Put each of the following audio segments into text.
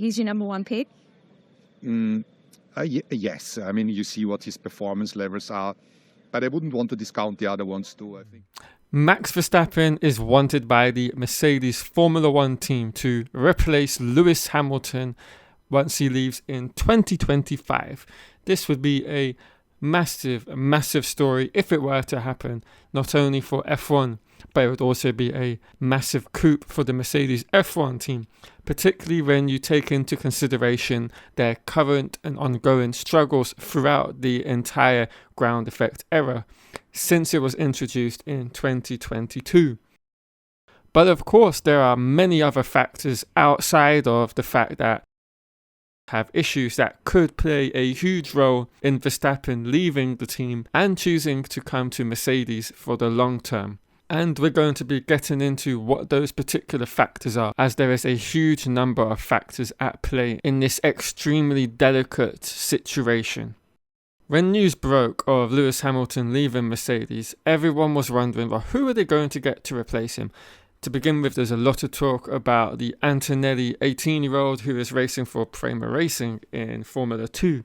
he's your number one pick? Yes. I mean, you see what his performance levels are, but I wouldn't want to discount the other ones too, I think. Max Verstappen is wanted by the Mercedes Formula One team to replace Lewis Hamilton once he leaves in 2025. This would be a massive story if it were to happen, not only for F1, but it would also be a massive coup for the Mercedes F1 team, particularly when you take into consideration their current and ongoing struggles throughout the entire ground effect era, since it was introduced in 2022. But of course, there are many other factors outside of the fact that have issues that could play a huge role in Verstappen leaving the team and choosing to come to Mercedes for the long term. And we're going to be getting into what those particular factors are, as there is a huge number of factors at play in this extremely delicate situation. When news broke of Lewis Hamilton leaving Mercedes, everyone was wondering, well, who are they going to get to replace him? To begin with, there's a lot of talk about the Antonelli 18-year-old who is racing for Prima Racing in Formula 2,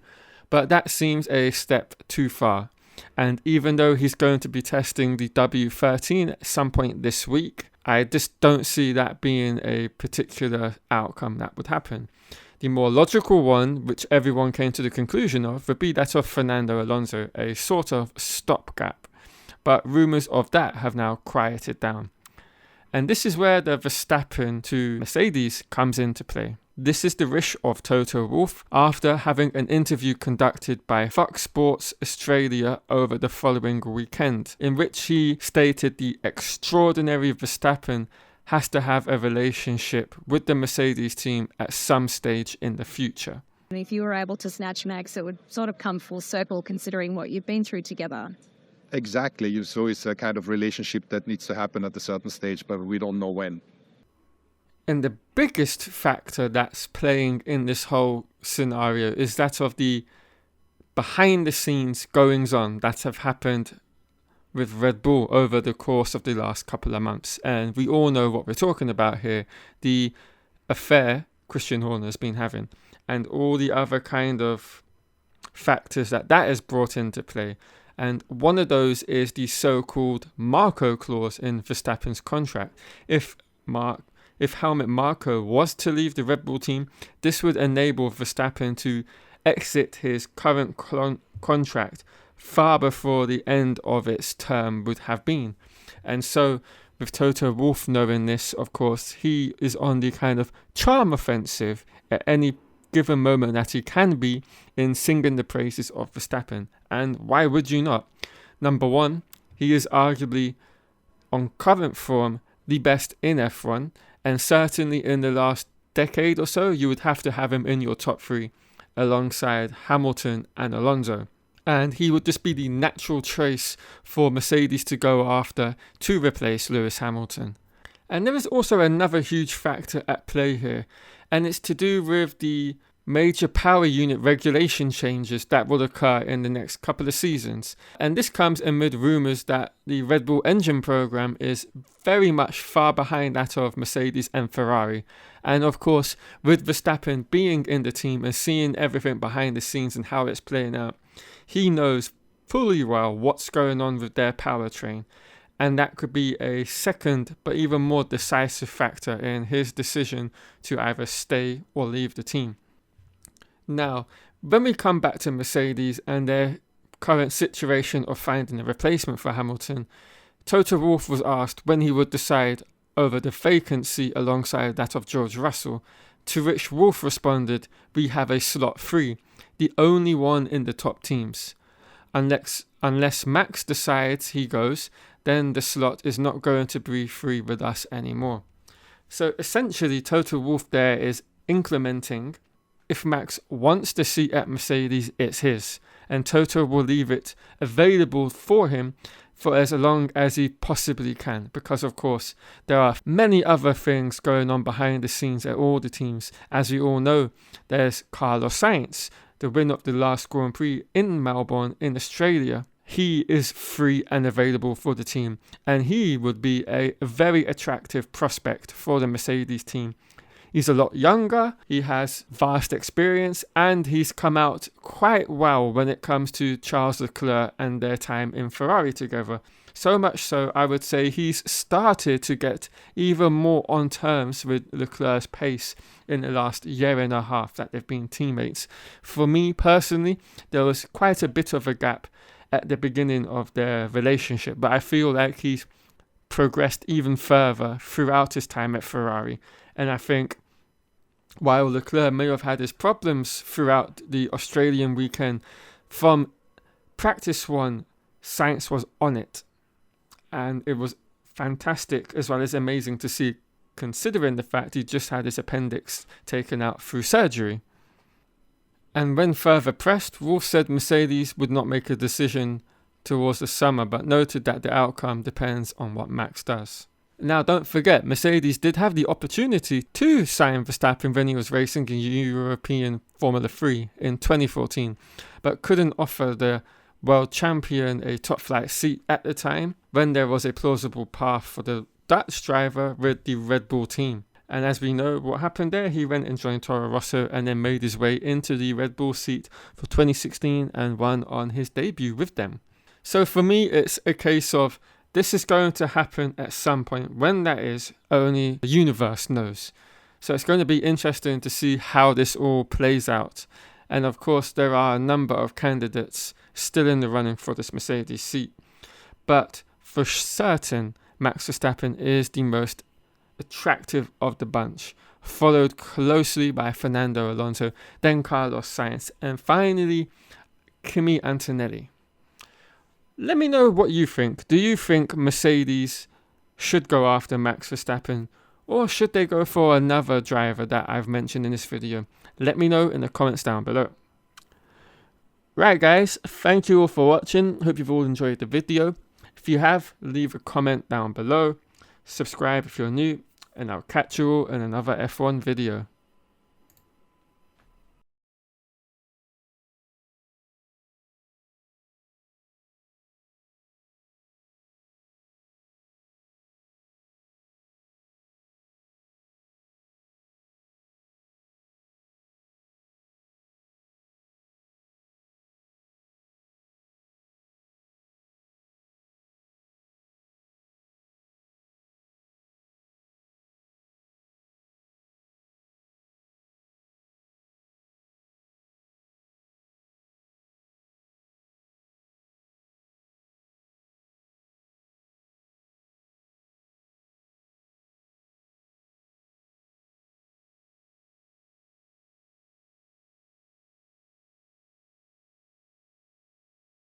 but that seems a step too far. And even though he's going to be testing the W13 at some point this week, I just don't see that being a particular outcome that would happen. The more logical one, which everyone came to the conclusion of, would be that of Fernando Alonso, a sort of stopgap. But rumours of that have now quieted down. And this is where the Verstappen to Mercedes comes into play. This is the wish of Toto Wolff after having an interview conducted by Fox Sports Australia over the following weekend, in which he stated the extraordinary Verstappen has to have a relationship with the Mercedes team at some stage in the future. And if you were able to snatch Max, it would sort of come full circle considering what you've been through together. Exactly. So it's a kind of relationship that needs to happen at a certain stage, but we don't know when. And the biggest factor that's playing in this whole scenario is that of the behind the scenes goings on that have happened with Red Bull over the course of the last couple of months. And we all know what we're talking about here. The affair Christian Horner's been having and all the other kind of factors that has brought into play. And one of those is the so-called Marco clause in Verstappen's contract. If Helmut Marko was to leave the Red Bull team, this would enable Verstappen to exit his current contract far before the end of its term would have been. And so, with Toto Wolff knowing this, of course, he is on the kind of charm offensive at any given moment that he can be in singing the praises of Verstappen. And why would you not? Number one, he is arguably, on current form, the best in F1, and certainly in the last decade or so, you would have to have him in your top three alongside Hamilton and Alonso. And he would just be the natural choice for Mercedes to go after to replace Lewis Hamilton. And there is also another huge factor at play here, and it's to do with the major power unit regulation changes that will occur in the next couple of seasons. And this comes amid rumours that the Red Bull engine program is very much far behind that of Mercedes and Ferrari. And of course, with Verstappen being in the team and seeing everything behind the scenes and how it's playing out, he knows fully well what's going on with their powertrain. And that could be a second, but even more decisive factor in his decision to either stay or leave the team. Now, when we come back to Mercedes and their current situation of finding a replacement for Hamilton, Toto Wolff was asked when he would decide over the vacancy alongside that of George Russell, to which Wolff responded, "We have a slot free, the only one in the top teams. Unless Max decides he goes, then the slot is not going to be free with us anymore." So essentially, Toto Wolff there is incrementing. If Max wants the seat at Mercedes, it's his, and Toto will leave it available for him for as long as he possibly can, because of course there are many other things going on behind the scenes at all the teams. As we all know, there's Carlos Sainz, the winner of the last Grand Prix in Melbourne in Australia. He is free and available for the team, and he would be a very attractive prospect for the Mercedes team. He's a lot younger, he has vast experience, and he's come out quite well when it comes to Charles Leclerc and their time in Ferrari together. So much so, I would say he's started to get even more on terms with Leclerc's pace in the last year and a half that they've been teammates. For me personally, there was quite a bit of a gap at the beginning of their relationship, but I feel like he's progressed even further throughout his time at Ferrari. And I think while Leclerc may have had his problems throughout the Australian weekend, from practice one, Sainz was on it. And it was fantastic as well as amazing to see, considering the fact he just had his appendix taken out through surgery. And when further pressed, Wolff said Mercedes would not make a decision towards the summer, but noted that the outcome depends on what Max does. Now, don't forget, Mercedes did have the opportunity to sign Verstappen when he was racing in European Formula 3 in 2014, but couldn't offer the world champion a top flight seat at the time when there was a plausible path for the Dutch driver with the Red Bull team. And as we know what happened there, he went and joined Toro Rosso and then made his way into the Red Bull seat for 2016 and won on his debut with them. So for me, it's a case of this is going to happen at some point. When that is, only the universe knows. So it's going to be interesting to see how this all plays out. And of course, there are a number of candidates still in the running for this Mercedes seat. But for certain, Max Verstappen is the most attractive of the bunch, followed closely by Fernando Alonso, then Carlos Sainz, and finally Kimi Antonelli. Let me know what you think. Do you think Mercedes should go after Max Verstappen, or should they go for another driver that I've mentioned in this video? Let me know in the comments down below. Right guys, thank you all for watching. Hope you've all enjoyed the video. If you have, leave a comment down below. Subscribe if you're new, and I'll catch you all in another F1 video.